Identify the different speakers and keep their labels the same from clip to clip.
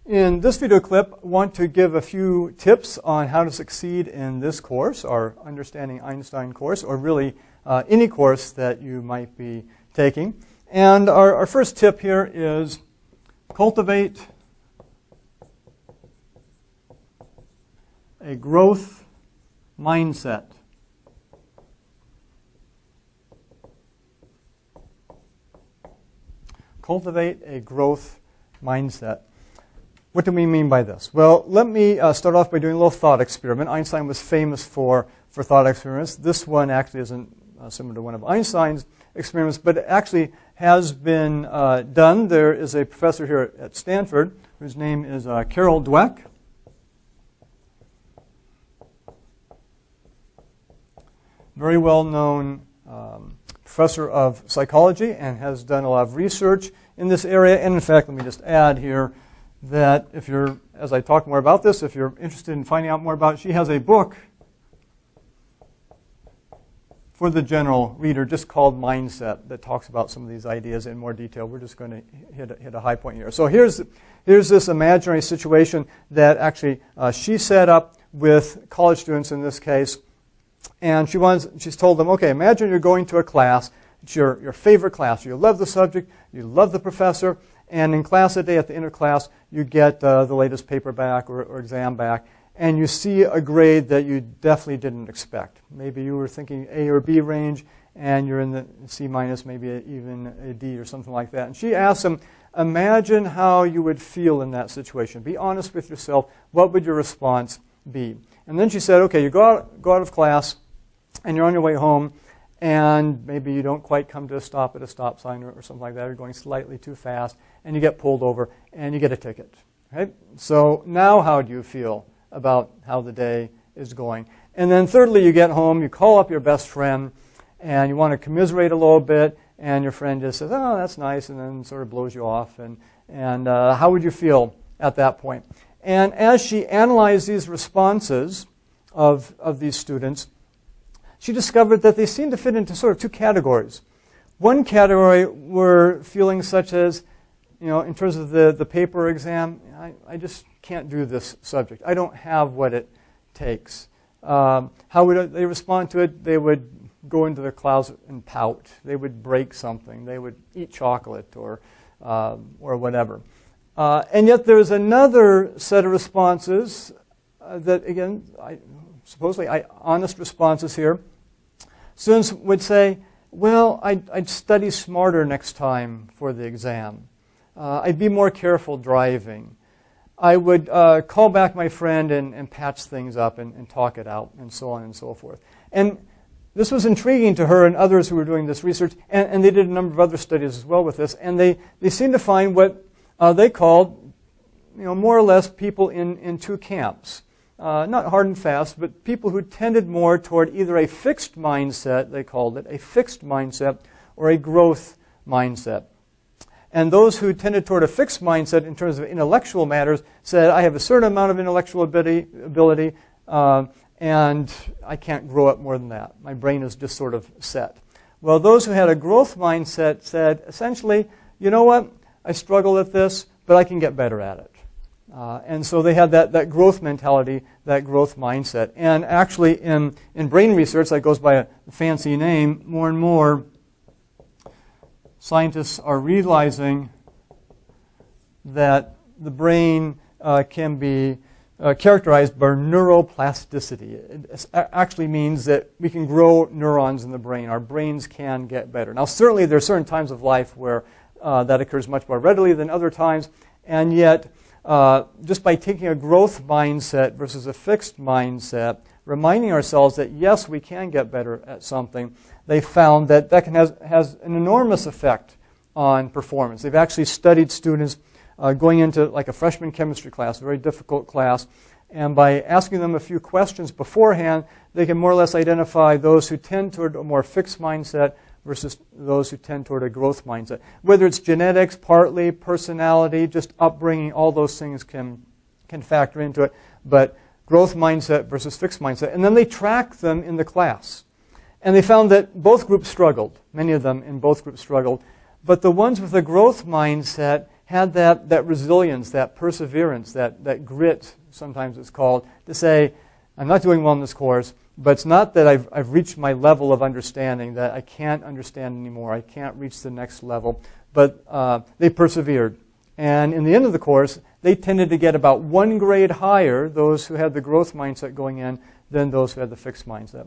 Speaker 1: In this video clip, I want to give a few tips on how to succeed in this course, our Understanding Einstein course, or really any course that you might be taking. And our first tip here is cultivate a growth mindset. Cultivate a growth mindset. What do we mean by this? Well, let me start off by doing a little thought experiment. Einstein was famous for thought experiments. This one actually isn't similar to one of Einstein's experiments, but it actually has been done. There is a professor here at Stanford whose name is Carol Dweck. Very well-known professor of psychology and has done a lot of research in this area. And in fact, let me just add here that if you're, as I talk more about this, if you're interested in finding out more about it, she has a book for the general reader just called Mindset that talks about some of these ideas in more detail. We're just going to hit a high point here. So here's this imaginary situation that actually she set up with college students in this case. And she's told them, okay, imagine you're going to a class. It's your favorite class. You love the subject. You love the professor. And in class a day, at the end of class, you get the latest paper back or exam back. And you see a grade that you definitely didn't expect. Maybe you were thinking A or B range, and you're in the C minus, maybe even a D or something like that. And she asked them, imagine how you would feel in that situation. Be honest with yourself. What would your response be? And then she said, okay, you go out of class, and you're on your way home, and maybe you don't quite come to a stop at a stop sign or something like that. You're going slightly too fast, and you get pulled over, and you get a ticket. Right? So now how do you feel about how the day is going? And then thirdly, you get home, you call up your best friend, and you want to commiserate a little bit, and your friend just says, oh, that's nice, and then sort of blows you off. And how would you feel at that point? And as she analyzed these responses of these students, she discovered that they seemed to fit into sort of two categories. One category were feelings such as, in terms of the paper exam, I just can't do this subject. I don't have what it takes. How would they respond to it? They would go into their closet and pout. They would break something. They would eat chocolate or whatever. And yet there's another set of responses that, again, supposedly honest responses here. Students would say, well, I'd study smarter next time for the exam. I'd be more careful driving. I would call back my friend and patch things up and talk it out, and so on and so forth. And this was intriguing to her and others who were doing this research, and they did a number of other studies as well with this, and they seemed to find what they called, more or less people in two camps. Not hard and fast, but people who tended more toward either a fixed mindset, they called it, a fixed mindset, or a growth mindset. And those who tended toward a fixed mindset in terms of intellectual matters said, I have a certain amount of intellectual ability and I can't grow up more than that. My brain is just sort of set. Well, those who had a growth mindset said, essentially, you know what, I struggle at this, but I can get better at it. And so they had that growth mentality, that growth mindset. And actually in brain research, that goes by a fancy name, more and more scientists are realizing that the brain can be characterized by neuroplasticity. It actually means that we can grow neurons in the brain. Our brains can get better. Now, certainly there are certain times of life where that occurs much more readily than other times, and yet just by taking a growth mindset versus a fixed mindset, reminding ourselves that yes, we can get better at something, they found that has an enormous effect on performance. They've actually studied students going into like a freshman chemistry class, a very difficult class, and by asking them a few questions beforehand, they can more or less identify those who tend toward a more fixed mindset versus those who tend toward a growth mindset. Whether it's genetics, partly, personality, just upbringing, all those things can factor into it, but growth mindset versus fixed mindset. And then they tracked them in the class. And they found that both groups struggled. Many of them in both groups struggled. But the ones with a growth mindset had that resilience, that perseverance, that grit, sometimes it's called, to say, I'm not doing well in this course, but it's not that I've reached my level of understanding, that I can't understand anymore, I can't reach the next level, but they persevered. And in the end of the course, they tended to get about 1 grade higher, those who had the growth mindset going in, than those who had the fixed mindset.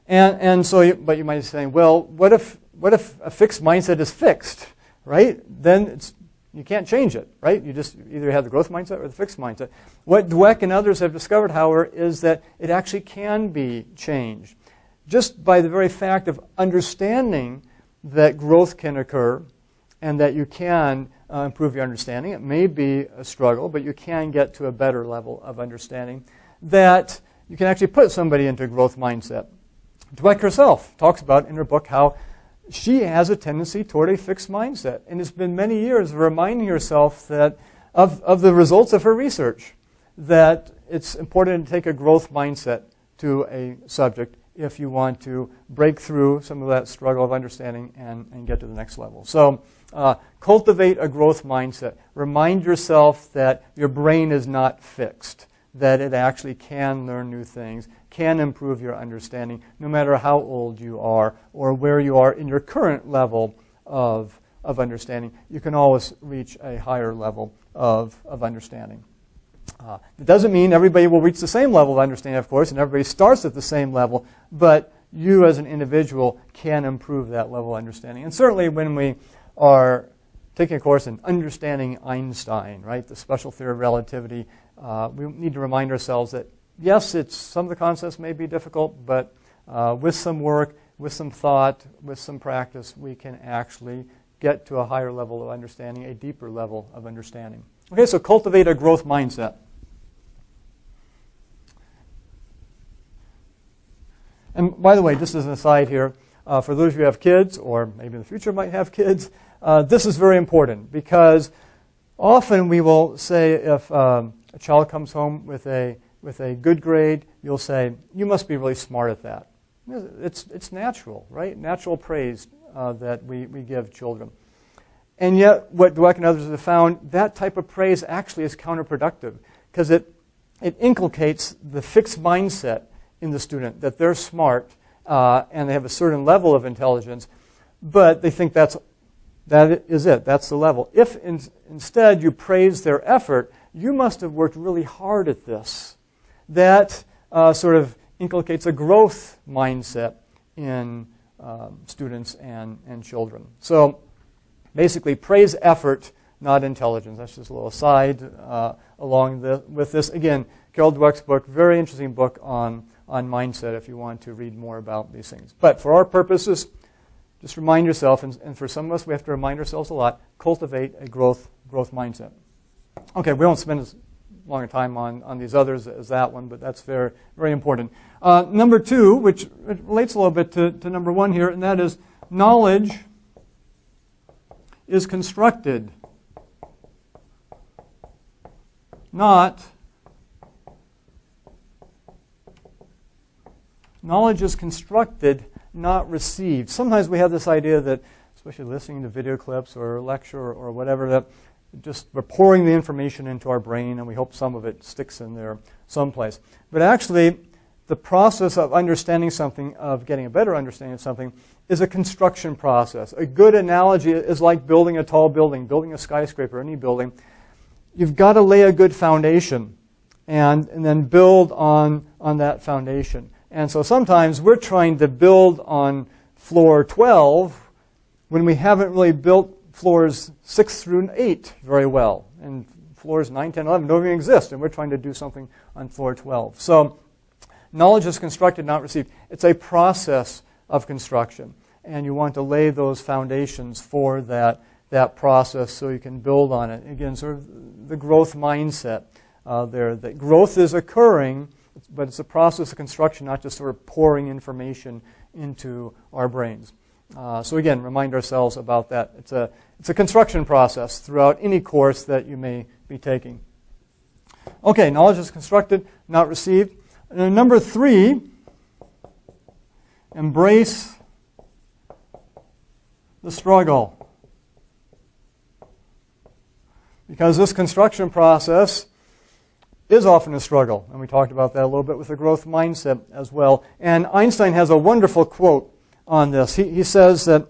Speaker 1: And so, but you might be saying, well, what if a fixed mindset is fixed, right? Then you can't change it, right? You either have the growth mindset or the fixed mindset. What Dweck and others have discovered, however, is that it actually can be changed. Just by the very fact of understanding that growth can occur and that you can improve your understanding. It may be a struggle, but you can get to a better level of understanding, that you can actually put somebody into a growth mindset. Dweck herself talks about in her book how she has a tendency toward a fixed mindset, and it's been many years of reminding herself that of the results of her research, that it's important to take a growth mindset to a subject if you want to break through some of that struggle of understanding and get to the next level. So cultivate a growth mindset. Remind yourself that your brain is not fixed, that it actually can learn new things, can improve your understanding, no matter how old you are or where you are in your current level of understanding. You can always reach a higher level of understanding. It doesn't mean everybody will reach the same level of understanding, of course, and everybody starts at the same level, but you as an individual can improve that level of understanding. And certainly when we are taking a course in understanding Einstein, right, the special theory of relativity, we need to remind ourselves that, yes, some of the concepts may be difficult, but with some work, with some thought, with some practice, we can actually get to a higher level of understanding, a deeper level of understanding. Okay, so cultivate a growth mindset. And by the way, just as an aside here, for those of you who have kids, or maybe in the future might have kids, this is very important, because often we will say if a child comes home with a good grade, you'll say, you must be really smart at that. It's natural, right? Natural praise that we give children. And yet, what Dweck and others have found, that type of praise actually is counterproductive, because it inculcates the fixed mindset in the student, that they're smart and they have a certain level of intelligence, but they think that is it, that's the level. If instead you praise their effort, you must have worked really hard at this. That sort of inculcates a growth mindset in students and children. So basically, praise effort, not intelligence. That's just a little aside with this. Again, Carol Dweck's book, very interesting book on mindset if you want to read more about these things. But for our purposes, just remind yourself, and for some of us we have to remind ourselves a lot, cultivate a growth mindset. Okay, we won't spend as long a time on these others as that one, but that's very, very important. Number 2, which relates a little bit to number 1 here, and that is knowledge is constructed, not received. Sometimes we have this idea that, especially listening to video clips or a lecture or whatever, that just we're pouring the information into our brain and we hope some of it sticks in there someplace. But actually, the process of understanding something, of getting a better understanding of something, is a construction process. A good analogy is like building a tall building, building a skyscraper, any building. You've got to lay a good foundation and then build on that foundation. And so sometimes we're trying to build on floor 12 when we haven't really built floors 6 through 8 very well. And floors 9, 10, 11 don't even exist, and we're trying to do something on floor 12. So knowledge is constructed, not received. It's a process of construction, and you want to lay those foundations for that process so you can build on it. Again, sort of the growth mindset there, that growth is occurring, but it's a process of construction, not just sort of pouring information into our brains. So again, remind ourselves about that. It's a construction process throughout any course that you may be taking. Okay, knowledge is constructed, not received. And number 3, embrace the struggle. because this construction process is often a struggle. And we talked about that a little bit with the growth mindset as well. And Einstein has a wonderful quote on this. He says that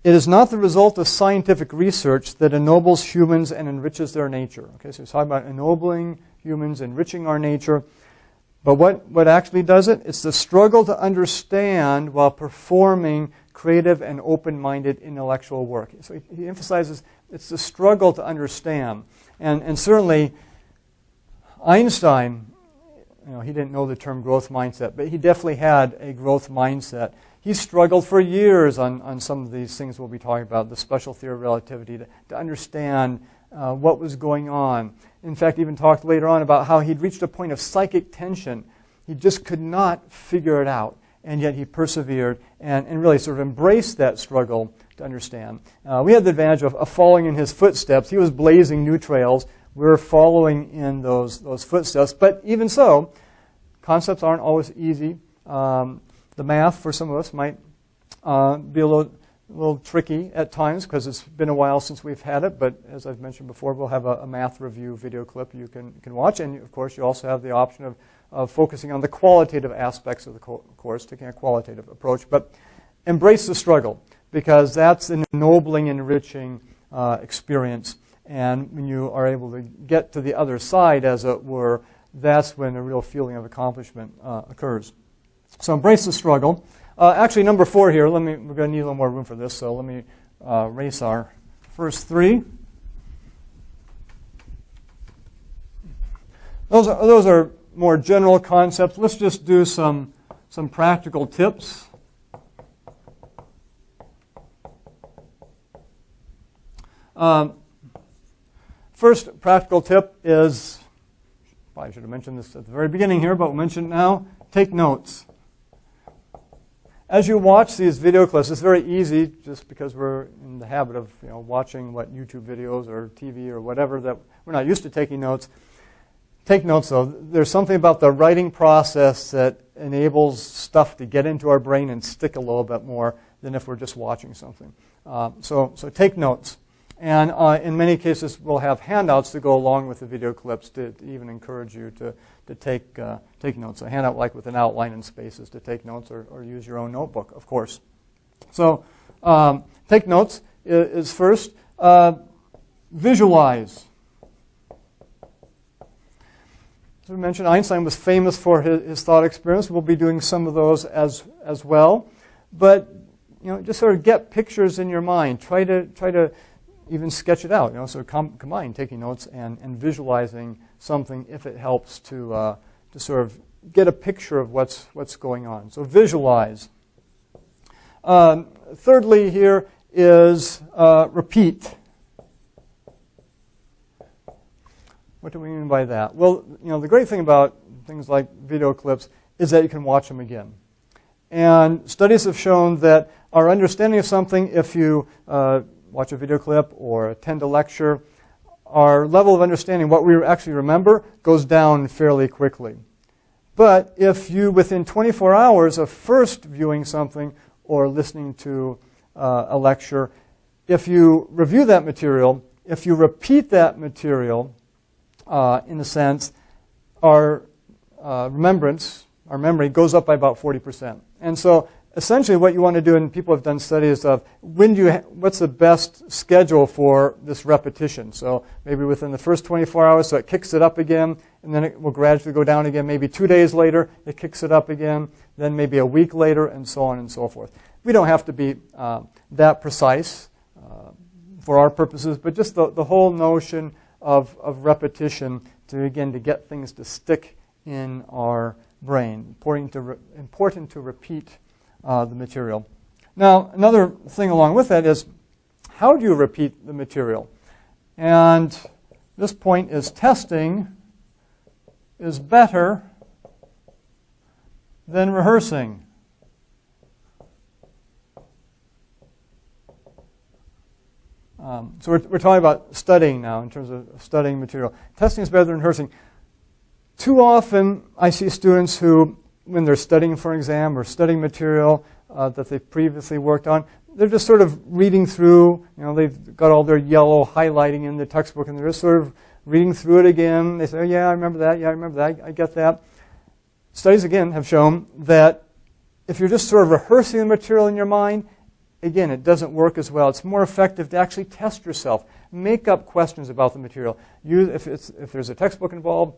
Speaker 1: it is not the result of scientific research that ennobles humans and enriches their nature. Okay, so he's talking about ennobling humans, enriching our nature. But what actually does it? It's the struggle to understand while performing creative and open-minded intellectual work. So he emphasizes it's the struggle to understand. And certainly Einstein, he didn't know the term growth mindset, but he definitely had a growth mindset. He struggled for years on some of these things we'll be talking about, the special theory of relativity, to understand what was going on. In fact, even talked later on about how he'd reached a point of psychic tension. He just could not figure it out, and yet he persevered and really sort of embraced that struggle to understand. We had the advantage of following in his footsteps. He was blazing new trails. We were following in those footsteps. But even so, concepts aren't always easy. The math, for some of us, might be a little tricky at times because it's been a while since we've had it. But as I've mentioned before, we'll have a math review video clip you can watch. And, of course, you also have the option of focusing on the qualitative aspects of the course, taking a qualitative approach. But embrace the struggle, because that's an ennobling, enriching experience. And when you are able to get to the other side, as it were, that's when a real feeling of accomplishment occurs. So embrace the struggle. Actually, number 4 here, we're going to need a little more room for this, so let me erase our first 3. Those are more general concepts. Let's just do some practical tips. First practical tip is, probably should have mentioned this at the very beginning here, but we'll mention it now, take notes. As you watch these video clips, it's very easy, just because we're in the habit of watching YouTube videos or TV or whatever, that we're not used to taking notes. Take notes, though. There's something about the writing process that enables stuff to get into our brain and stick a little bit more than if we're just watching something. So take notes. And in many cases, we'll have handouts to go along with the video clips to even encourage you to take notes. A handout like with an outline and spaces to take notes, or use your own notebook, of course. So take notes is first. Visualize. As we mentioned, Einstein was famous for his thought experiments. We'll be doing some of those as well. But just sort of get pictures in your mind. Try to even sketch it out. So combine taking notes and visualizing something if it helps to sort of get a picture of what's going on. So visualize. Thirdly, here is repeat. What do we mean by that? Well, the great thing about things like video clips is that you can watch them again. And studies have shown that our understanding of something, if you watch a video clip or attend a lecture, our level of understanding, what we actually remember, goes down fairly quickly. But if you, within 24 hours of first viewing something or listening to a lecture, if you review that material, if you repeat that material, in a sense, our memory goes up by about 40%. And so essentially what you want to do, and people have done studies of what's the best schedule for this repetition. So maybe within the first 24 hours, so it kicks it up again, and then it will gradually go down again. Maybe 2 days later, it kicks it up again, then maybe a week later, and so on and so forth. We don't have to be that precise for our purposes, but just the whole notion of repetition to get things to stick in our brain. Important to repeat the material. Now, another thing along with that is, how do you repeat the material? And this point is testing is better than rehearsing. So we're talking about studying now in terms of studying material. Testing is better than rehearsing. Too often I see students who, when they're studying for an exam or studying material that they've previously worked on, they're just sort of reading through, they've got all their yellow highlighting in the textbook, and they're just sort of reading through it again. They say, oh, yeah, I remember that. Yeah, I remember that. I get that. Studies, again, have shown that if you're just sort of rehearsing the material in your mind, again, it doesn't work as well. It's more effective to actually test yourself. Make up questions about the material. If there's a textbook involved,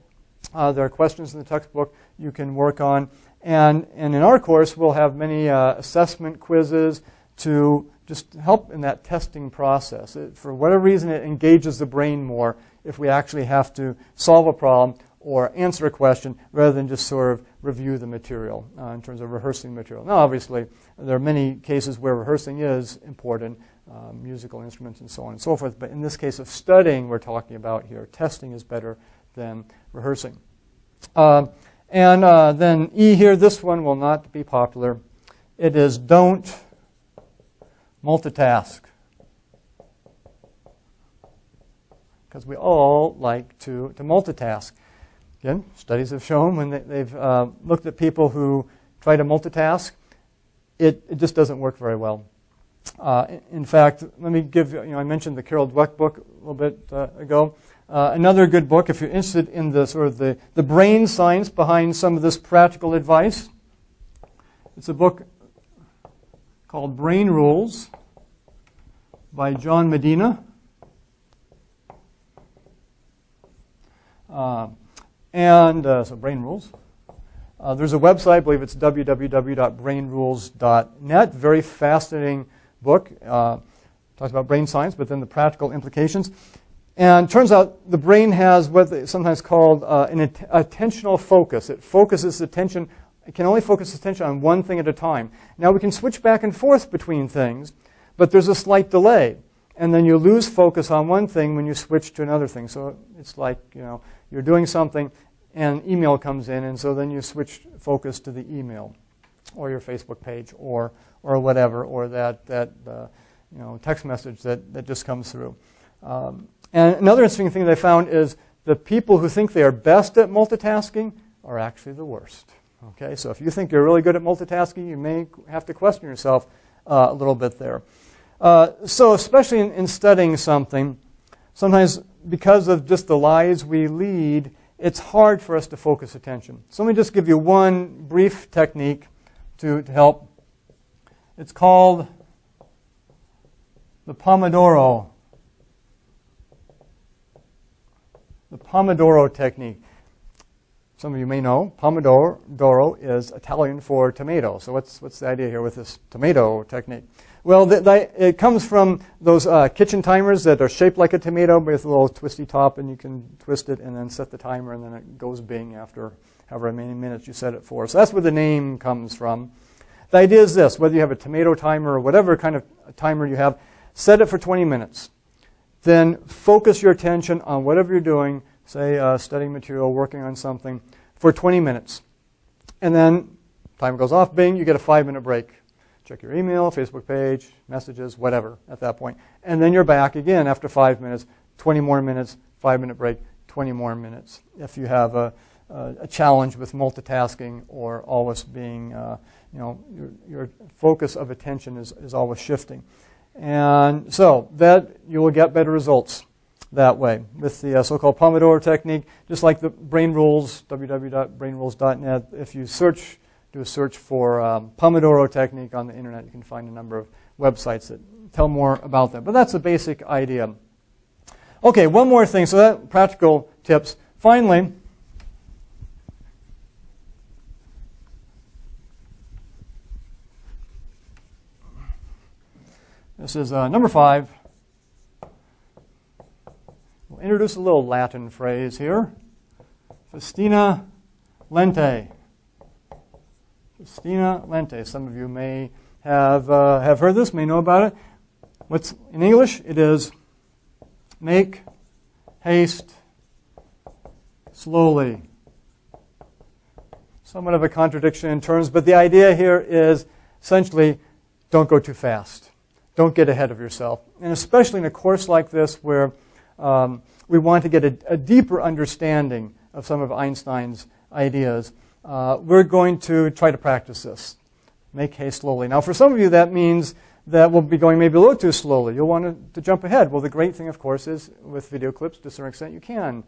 Speaker 1: there are questions in the textbook you can work on. And in our course, we'll have many assessment quizzes to just help in that testing process. For whatever reason, it engages the brain more if we actually have to solve a problem or answer a question rather than just sort of review the material in terms of rehearsing material. Now, obviously, there are many cases where rehearsing is important, musical instruments and so on and so forth. But in this case of studying we're talking about here, testing is better than rehearsing. And then E here, this one will not be popular. It is don't multitask. Because we all like to multitask. Again, studies have shown when they've looked at people who try to multitask, it just doesn't work very well. In fact, let me give you, I mentioned the Carol Dweck book a little bit ago. Another good book, if you're interested in the sort of the brain science behind some of this practical advice, it's a book called Brain Rules by John Medina. So Brain Rules. There's a website, I believe it's www.brainrules.net. Very fascinating book. Talks about brain science, but then the practical implications. And it turns out the brain has what is sometimes called an attentional focus. It focuses attention. It can only focus attention on one thing at a time. Now we can switch back and forth between things, but there's a slight delay. And then you lose focus on one thing when you switch to another thing. So it's like, you're doing something and email comes in, and so then you switch focus to the email or your Facebook page or whatever, or that text message that just comes through. And another interesting thing they found is the people who think they are best at multitasking are actually the worst. Okay, so if you think you're really good at multitasking, you may have to question yourself a little bit there. So especially in studying something, sometimes because of just the lives we lead, it's hard for us to focus attention. So let me just give you one brief technique to help. It's called the Pomodoro. The Pomodoro technique. Some of you may know Pomodoro is Italian for tomato. So what's the idea here with this tomato technique? Well, it comes from those kitchen timers that are shaped like a tomato with a little twisty top, and you can twist it and then set the timer, and then it goes bing after however many minutes you set it for. So that's where the name comes from. The idea is this: whether you have a tomato timer or whatever kind of timer you have, set it for 20 minutes. Then focus your attention on whatever you're doing, say studying material, working on something, for 20 minutes. And then timer goes off, bing, you get a 5-minute break. Check your email, Facebook page, messages, whatever at that point. And then you're back again after 5 minutes, 20 more minutes, 5-minute break, 20 more minutes. If you have a challenge with multitasking or always being, your focus of attention is always shifting. And so that you will get better results that way with the so-called Pomodoro technique, just like the Brain Rules, www.brainrules.net. If you do a search for Pomodoro technique on the internet, you can find a number of websites that tell more about that. But that's the basic idea. Okay, one more thing. So that practical tips. Finally, this is number 5. We'll introduce a little Latin phrase here. Festina lente. Festina lente. Some of you may have heard this, may know about it. What's in English? It is make haste slowly. Somewhat of a contradiction in terms, but the idea here is essentially don't go too fast. Don't get ahead of yourself. And especially in a course like this where we want to get a deeper understanding of some of Einstein's ideas, we're going to try to practice this. Make haste slowly. Now, for some of you, that means that will be going maybe a little too slowly. You'll want to jump ahead. Well, the great thing, of course, is with video clips, to a certain extent, you can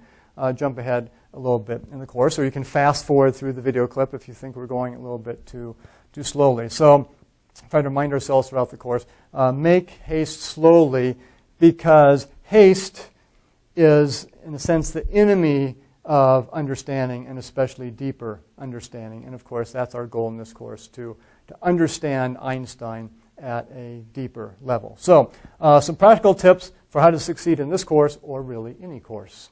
Speaker 1: jump ahead a little bit in the course, or you can fast forward through the video clip if you think we're going a little bit too slowly. So try to remind ourselves throughout the course, make haste slowly, because haste is, in a sense, the enemy of understanding, and especially deeper understanding. And of course, that's our goal in this course, to understand Einstein at a deeper level. So some practical tips for how to succeed in this course, or really any course.